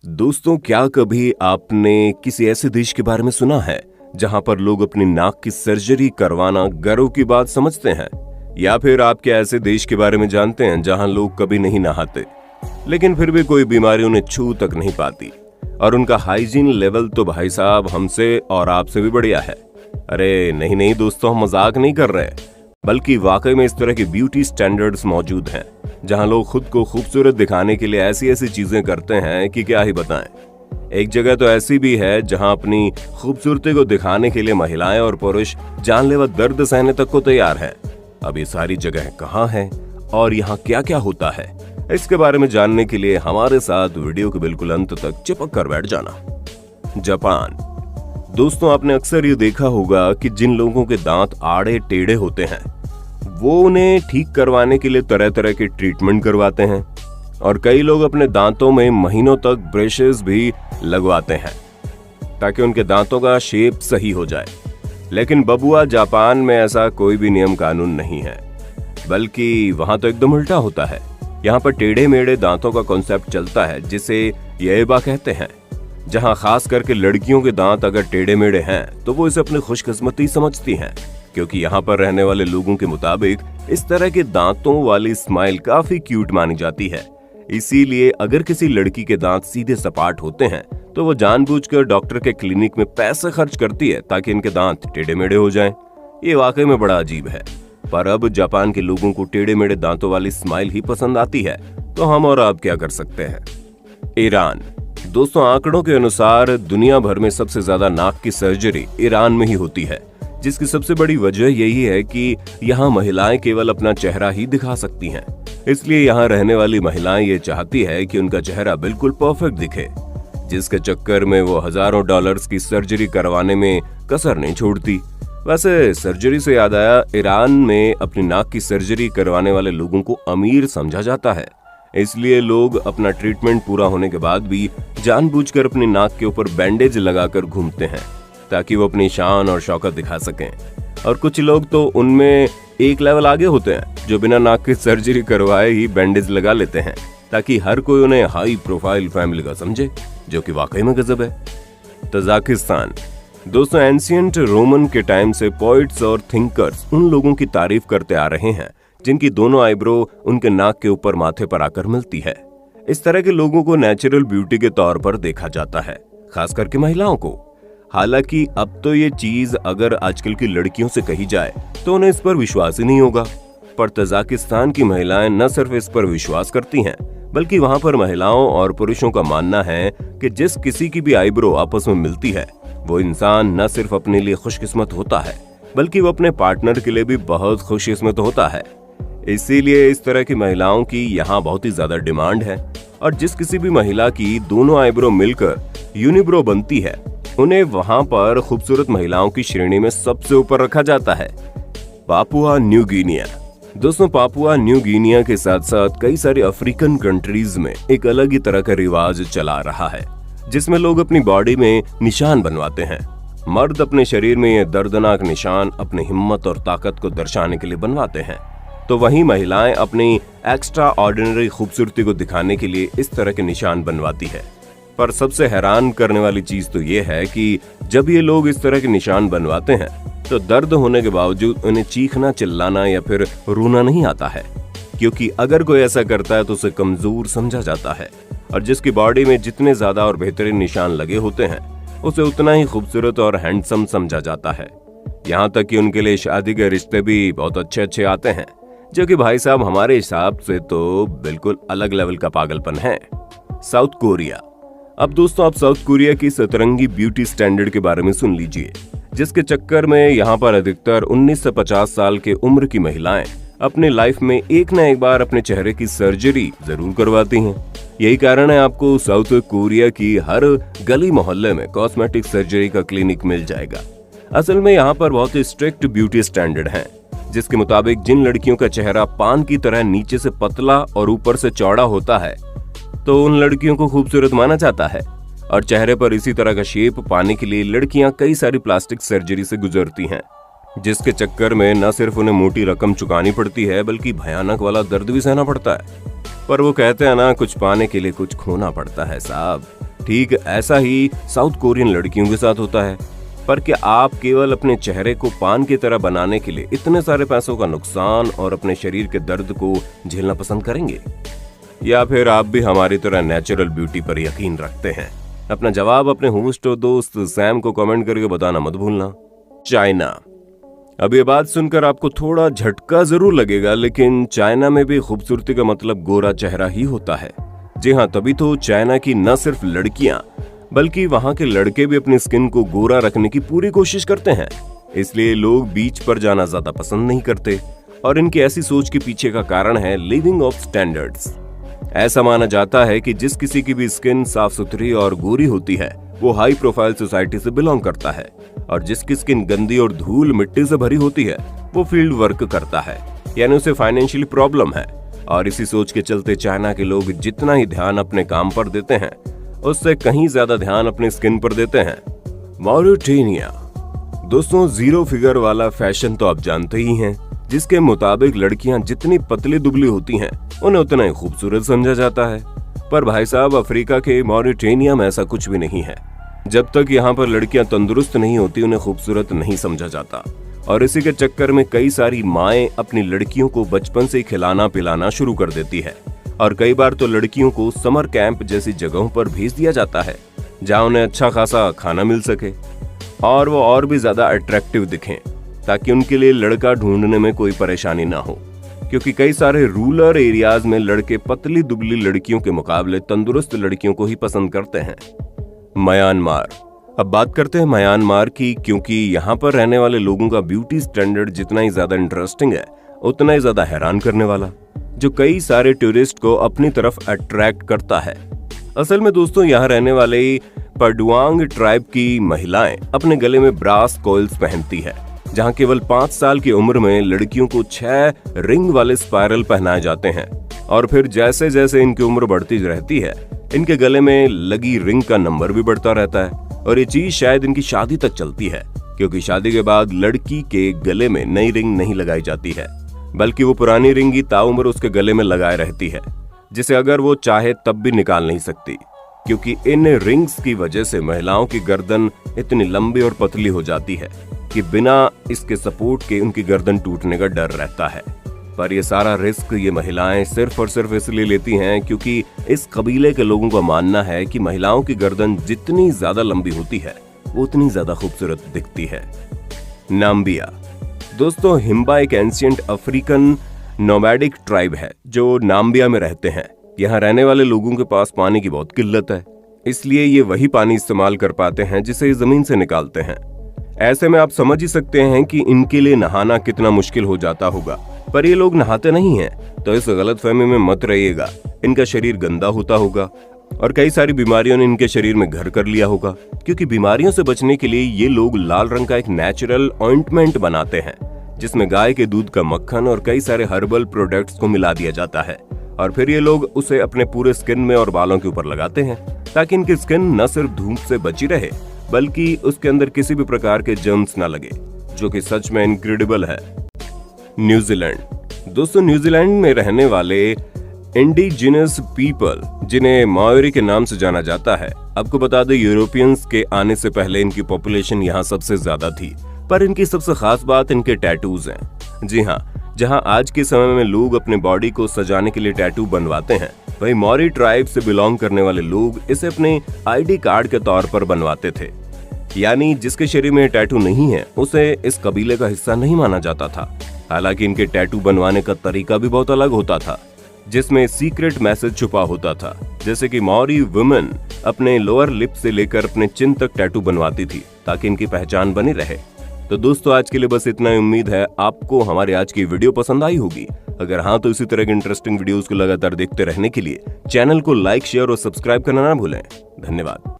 दोस्तों, क्या कभी आपने किसी ऐसे देश के बारे में सुना है जहां पर लोग अपनी नाक की सर्जरी करवाना गर्व की बात समझते हैं? या फिर आप क्या ऐसे देश के बारे में जानते हैं जहां लोग कभी नहीं नहाते, लेकिन फिर भी कोई बीमारी उन्हें छू तक नहीं पाती और उनका हाइजीन लेवल तो भाई साहब हमसे और आपसे भी बढ़िया है? अरे नहीं दोस्तों, हम मजाक नहीं कर रहे, बल्कि वाकई में इस तरह के ब्यूटी स्टैंडर्ड्स मौजूद हैं जहां लोग खुद को खूबसूरत दिखाने के लिए ऐसी ऐसी चीजें करते हैं कि क्या ही बताएं। एक जगह तो ऐसी भी है जहां अपनी खूबसूरती को दिखाने के लिए महिलाएं और पुरुष जानलेवा दर्द सहने तक को तैयार हैं। अब ये सारी जगह कहाँ है और यहाँ क्या क्या होता है, इसके बारे में जानने के लिए हमारे साथ वीडियो के बिल्कुल अंत तक चिपक कर बैठ जाना। जापान। दोस्तों, आपने अक्सर ये देखा होगा कि जिन लोगों के दांत आड़े टेढ़े होते हैं वो उन्हें ठीक करवाने के लिए तरह तरह के ट्रीटमेंट करवाते हैं और कई लोग अपने दांतों में महीनों तक ब्रशेस भी लगवाते हैं ताकि उनके दांतों का शेप सही हो जाए। लेकिन बबुआ, जापान में ऐसा कोई भी नियम कानून नहीं है, बल्कि वहां तो एकदम उल्टा होता है। यहाँ पर टेढ़े मेढ़े दांतों का कॉन्सेप्ट चलता है जिसे येबा कहते हैं। जहां खास करके लड़कियों के दांत अगर टेढ़े मेढ़े हैं तो वो इसे अपनी खुशकिस्मती समझती हैं, क्योंकि यहाँ पर रहने वाले लोगों के मुताबिक इस तरह के दांतों वाली स्माइल काफी क्यूट मानी जाती है। इसीलिए अगर किसी लड़की के दांत सीधे सपाट होते हैं तो वो जानबूझकर डॉक्टर के क्लिनिक में पैसे खर्च करती है ताकि इनके दांत टेढ़े मेढ़े हो जाएं। ये वाकई में बड़ा अजीब है, पर अब जापान के लोगों को टेढ़े मेढ़े दांतों वाली स्माइल ही पसंद आती है, तो हम और आप क्या कर सकते हैं। ईरान। दोस्तों, आंकड़ों के अनुसार दुनिया भर में सबसे ज्यादा नाक की सर्जरी ईरान में ही होती है, जिसकी सबसे बड़ी वजह यही है कि यहाँ महिलाएं केवल अपना चेहरा ही दिखा सकती हैं। इसलिए यहाँ रहने वाली महिलाएं ये चाहती है कि उनका चेहरा बिल्कुल परफेक्ट दिखे, जिसके चक्कर में वो हजारों डॉलर्स की सर्जरी करवाने में कसर नहीं छोड़ती। वैसे सर्जरी से याद आया, ईरान में अपनी नाक की सर्जरी करवाने वाले लोगों को अमीर समझा जाता है। इसलिए लोग अपना ट्रीटमेंट पूरा होने के बाद भी जानबूझकर अपनी नाक के ऊपर बैंडेज लगाकर घूमते हैं ताकि वो अपनी शान और शौकत दिखा सकें। और कुछ लोग तो उनमें एक लेवल आगे होते हैं जो बिना नाक की सर्जरी करवाए ही बैंडेज लगा लेते हैं ताकि हर कोई उन्हें हाई प्रोफाइल फैमिली का समझे, जो कि वाकई में गजब है। तजाकिस्तान। दोस्तों, एंशिएंट रोमन के टाइम से पोइट्स और थिंकर्स उन लोगों की तारीफ करते आ रहे हैं जिनकी दोनों आईब्रो उनके नाक के ऊपर माथे पर आकर मिलती है। इस तरह के लोगों को नेचुरल ब्यूटी के तौर पर देखा जाता है, खास करके महिलाओं को। हालांकि अब तो ये चीज अगर आजकल की लड़कियों से कही जाए तो उन्हें इस पर विश्वास ही नहीं होगा, पर तजाकिस्तान की महिलाएं न सिर्फ इस पर विश्वास करती हैं, बल्कि वहां पर महिलाओं और पुरुषों का मानना है कि जिस किसी की भी आईब्रो आपस में मिलती है वो इंसान न सिर्फ अपने लिए खुशकिस्मत होता है, बल्कि वो अपने पार्टनर के लिए भी बहुत खुशकिस्मत होता है। इसीलिए इस तरह की महिलाओं की यहाँ बहुत ही ज्यादा डिमांड है और जिस किसी भी महिला की दोनों आईब्रो मिलकर यूनिब्रो बनती है उन्हें वहां पर खूबसूरत महिलाओं की श्रेणी में सबसे ऊपर रखा जाता है। Papua new Guinea. दोस्तों, पापुआ न्यू गिनिया के साथ साथ कई सारी अफ्रीकन कंट्रीज में एक अलग ही तरह का रिवाज चला रहा है जिसमें लोग अपनी बॉडी में निशान बनवाते हैं। मर्द अपने शरीर में ये दर्दनाक निशान अपनी हिम्मत और ताकत को दर्शाने के लिए बनवाते हैं, तो वहीं महिलाएं अपनी एक्स्ट्रा ऑर्डिनरी खूबसूरती को दिखाने के लिए इस तरह के निशान बनवाती है। पर सबसे हैरान करने वाली चीज तो ये है कि जब ये लोग इस तरह के निशान बनवाते हैं तो दर्द होने के बावजूद उन्हें चीखना, चिल्लाना या फिर रोना नहीं आता है, क्योंकि अगर कोई ऐसा करता है तो उसे कमजोर समझा जाता है और जिसकी बॉडी में जितने ज्यादा और बेहतरीन निशान लगे होते हैं उसे उतना ही खूबसूरत और हैंडसम समझा जाता है। यहाँ तक कि उनके लिए शादी के रिश्ते भी बहुत अच्छे अच्छे आते हैं, जो कि भाई साहब हमारे हिसाब से तो बिल्कुल अलग लेवल का पागलपन है। South Korea. अब दोस्तों, आप साउथ कोरिया की सतरंगी ब्यूटी स्टैंडर्ड के बारे में सुन लीजिए, जिसके चक्कर में यहाँ पर अधिकतर 19 से 50 साल के उम्र की महिलाएं अपने लाइफ में एक न एक बार अपने चेहरे की सर्जरी जरूर करवाती हैं। यही कारण है आपको साउथ कोरिया की हर गली मोहल्ले में कॉस्मेटिक सर्जरी का क्लिनिक मिल जाएगा। असल में यहाँ पर बहुत ही स्ट्रिक्ट ब्यूटी स्टैंडर्ड हैं, जिसके मुताबिक जिन लड़कियों का चेहरा पान की तरह नीचे से पतला और ऊपर से चौड़ा होता है तो उन लड़कियों को खूबसूरत माना जाता है और चेहरे पर इसी तरह का शेप पाने के लिए लड़कियां कई सारी प्लास्टिक सर्जरी से गुजरती हैं, जिसके चक्कर में न सिर्फ उन्हें मोटी रकम चुकानी पड़ती है बल्कि भयानक वाला दर्द भी सहना पड़ता है। पर वो कहते हैं ना, कुछ पाने के लिए कुछ खोना पड़ता है साहब। ठीक ऐसा ही साउथ कोरियन लड़कियों के साथ होता है। पर क्या आप केवल अपने चेहरे को पान की तरह बनाने के लिए इतने सारे पैसों का नुकसान और अपने शरीर के दर्द को झेलना पसंद करेंगे, या फिर आप भी हमारी तरह नेचुरल ब्यूटी पर यकीन रखते हैं? अपना जवाब अपने होस्ट और दोस्त सैम को कमेंट करके बताना मत भूलना। चाइना। अब ये बात सुनकर आपको थोड़ा झटका जरूर लगेगा, लेकिन चाइना में भी खूबसूरती का मतलब गोरा चेहरा ही होता है। जी हाँ, तभी तो चाइना की न सिर्फ लड़कियां बल्कि वहां के लड़के भी अपनी स्किन को गोरा रखने की पूरी कोशिश करते हैं। इसलिए लोग बीच पर जाना ज्यादा पसंद नहीं करते, और इनकी ऐसी सोच के पीछे का कारण है लिविंग ऑफ स्टैंडर्ड्स। ऐसा माना जाता है कि जिस किसी की भी स्किन साफ सुथरी और गोरी होती है वो हाई प्रोफाइल सोसाइटी से बिलोंग करता है, और जिसकी स्किन गंदी और धूल मिट्टी से भरी होती है वो फील्ड वर्क करता है, यानी उसे फाइनेंशियली प्रॉब्लम है। और इसी सोच के चलते चाइना के लोग जितना ही ध्यान अपने काम पर देते हैं उससे कहीं ज्यादा ध्यान अपनी स्किन पर देते हैं। मॉरिटेनिया। दोस्तों, जीरो फिगर वाला फैशन तो आप जानते ही हैं, जिसके मुताबिक लड़कियां जितनी पतली दुबली होती हैं उन्हें उतना ही खूबसूरत समझा जाता है। पर भाई साहब, अफ्रीका के मॉरिटेनिया में ऐसा कुछ भी नहीं है। जब तक यहाँ पर लड़कियां तंदुरुस्त नहीं होती उन्हें खूबसूरत नहीं समझा जाता, और इसी के चक्कर में कई सारी माएं अपनी लड़कियों को बचपन से खिलाना पिलाना शुरू कर देती है, और कई बार तो लड़कियों को समर कैंप जैसी जगहों पर भेज दिया जाता है जहाँ उन्हें अच्छा खासा खाना मिल सके और वो और भी ज्यादा अट्रैक्टिव दिखें, ताकि उनके लिए लड़का ढूंढने में कोई परेशानी ना हो। क्योंकि कई सारे रूरल एरियाज में लड़के पतली दुबली लड़कियों के मुकाबले तंदुरुस्त लड़कियों को ही पसंद करते हैं। म्यांमार। अब बात करते हैं म्यांमार की, क्योंकि यहाँ पर रहने वाले लोगों का ब्यूटी स्टैंडर्ड जितना ही ज्यादा इंटरेस्टिंग है उतना ही ज्यादा हैरान करने वाला, जो कई सारे टूरिस्ट को अपनी तरफ अट्रैक्ट करता है। असल में दोस्तों, यहाँ रहने वाले पडुआंग ट्राइब की महिलाएं अपने गले में ब्रास कॉइल्स पहनती है, जहाँ केवल 5 साल की उम्र में लड़कियों को 6 रिंग वाले स्पाइरल पहनाए जाते हैं, और फिर जैसे जैसे इनकी उम्र बढ़ती रहती है इनके गले में लगी रिंग का नंबर भी बढ़ता रहता है। और ये चीज शायद इनकी शादी तक चलती है, क्योंकि शादी के बाद लड़की के गले में नई रिंग नहीं लगाई जाती है, बल्कि वो पुरानी रिंग ही ताउम्र उसके गले में लगाए रहती है, जिसे अगर वो चाहे तब भी निकाल नहीं सकती, क्योंकि इन रिंग्स की वजह से महिलाओं की गर्दन इतनी लंबी और पतली हो जाती है कि बिना इसके सपोर्ट के उनकी गर्दन टूटने का डर रहता है। पर ये सारा रिस्क ये महिलाएं सिर्फ और सिर्फ इसलिए लेती हैं क्योंकि इस कबीले के लोगों का मानना है कि महिलाओं की गर्दन जितनी ज्यादा लंबी होती है वो उतनी ज्यादा खूबसूरत दिखती है। नाम्बिया। दोस्तों, हिम्बा एक एंशिएंट अफ्रीकन नोमैडिक ट्राइब है जो नाम्बिया में रहते हैं। यहाँ रहने वाले लोगों के पास पानी की बहुत किल्लत है, इसलिए ये वही पानी इस्तेमाल कर पाते हैं जिसे जमीन से निकालते हैं। ऐसे में आप समझ ही सकते हैं कि इनके लिए नहाना कितना मुश्किल हो जाता होगा। पर ये लोग नहाते नहीं हैं, तो इस गलतफहमी में मत रहिएगा। इनका शरीर गंदा होता होगा और कई सारी बीमारियों ने इनके शरीर में घर कर लिया होगा, क्योंकि बीमारियों से बचने के लिए ये लोग लाल रंग का एक नेचुरल ऑइंटमेंट बनाते हैं, जिसमें गाय के दूध का मक्खन और कई सारे हर्बल प्रोडक्ट्स को मिला दिया जाता है, और फिर ये लोग उसे अपने पूरे स्किन में और बालों के ऊपर लगाते हैं, ताकि इनकी स्किन न सिर्फ धूप से बची रहे बल्कि उसके अंदर किसी भी प्रकार के जर्म्स ना लगे, जो कि सच में इनक्रेडिबल है। न्यूजीलैंड। दोस्तों, न्यूजीलैंड में रहने वाले इंडिजिनस पीपल, जिन्हें माओरी के नाम से जाना जाता है, आपको बता दें यूरोपियंस के आने से पहले इनकी पॉपुलेशन यहाँ सबसे ज्यादा थी। पर इनकी सबसे खास बात इनके टैटूज हैं। जी हाँ, जहाँ आज के समय में लोग अपने बॉडी को सजाने के लिए टैटू बनवाते हैं, वही मौरी ट्राइब से बिलोंग करने वाले लोग इसे अपने आईडी कार्ड के तौर पर बनवाते थे। यानी जिसके शरीर में टैटू नहीं है उसे इस कबीले का हिस्सा नहीं माना जाता था। हालांकि इनके टैटू बनवाने का तरीका भी बहुत अलग होता था, जिसमें सीक्रेट मैसेज छुपा होता था। जैसे कि मौरी वुमेन अपने लोअर लिप से लेकर अपने चिन तक टैटू बनवाती थी ताकि इनकी पहचान बनी रहे। तो दोस्तों, आज के लिए बस इतना ही। उम्मीद है आपको हमारी आज की वीडियो पसंद आई होगी। अगर हाँ, तो इसी तरह के इंटरेस्टिंग वीडियोस को लगातार देखते रहने के लिए चैनल को लाइक, शेयर और सब्सक्राइब करना ना भूलें। धन्यवाद।